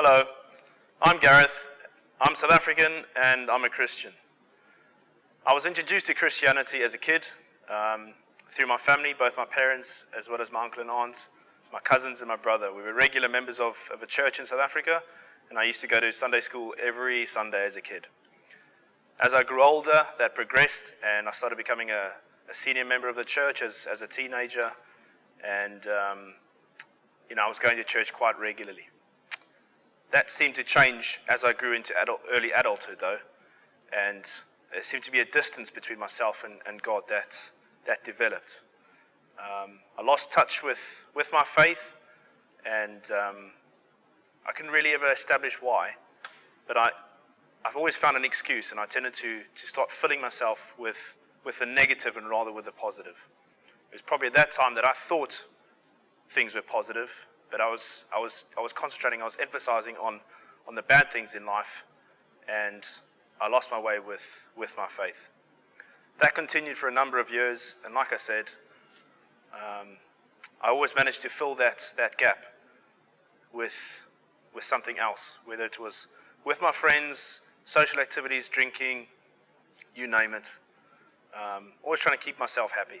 Hello, I'm Gareth. I'm South African and I'm a Christian. I was introduced to Christianity as a kid through my family, both my parents as well as my uncle and aunt, my cousins and my brother. We were regular members of a church in South Africa, and I used to go to Sunday school every Sunday as a kid. As I grew older, that progressed, and I started becoming a senior member of the church as a teenager, and I was going to church quite regularly. That seemed to change as I grew into early adulthood, though, and there seemed to be a distance between myself and God that developed. I lost touch with my faith, and I couldn't really ever establish why, but I've always found an excuse, and I tended to start filling myself with the negative and rather with the positive. It was probably at that time that I thought things were positive, but I was concentrating, I was emphasizing on the bad things in life, and I lost my way with my faith. That continued for a number of years, and like I said, I always managed to fill that gap with something else, whether it was with my friends, social activities, drinking, you name it. Always trying to keep myself happy.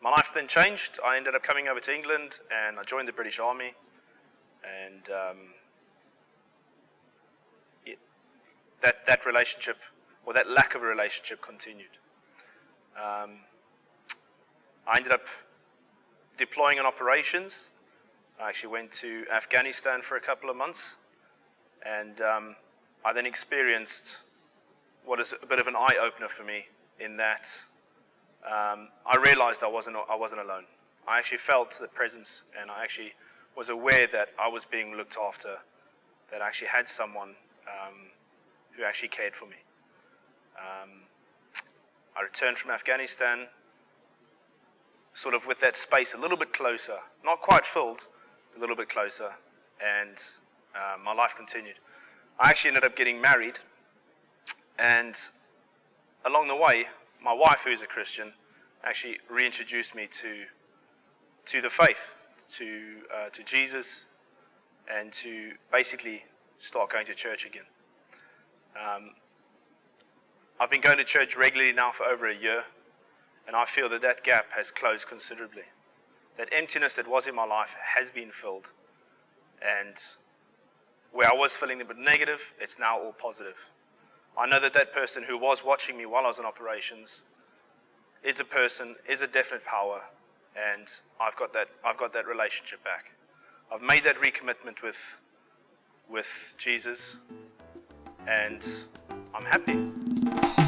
My life then changed. I ended up coming over to England, and I joined the British Army, and that relationship, or that lack of a relationship, continued. I ended up deploying in operations. I actually went to Afghanistan for a couple of months, and I then experienced what is a bit of an eye-opener for me, in that I realized I wasn't alone. I actually felt the presence, and I actually was aware that I was being looked after, that I actually had someone who actually cared for me. I returned from Afghanistan sort of with that space a little bit closer, not quite filled, a little bit closer, and my life continued. I actually ended up getting married, and along the way, my wife, who is a Christian, actually reintroduced me to the faith, to Jesus, and to basically start going to church again. I've been going to church regularly now for over a year, and I feel that gap has closed considerably. That emptiness that was in my life has been filled, and where I was feeling a bit negative, it's now all positive. I know that person who was watching me while I was in operations is a person, is a definite power, and I've got that relationship back. I've made that recommitment with Jesus, and I'm happy.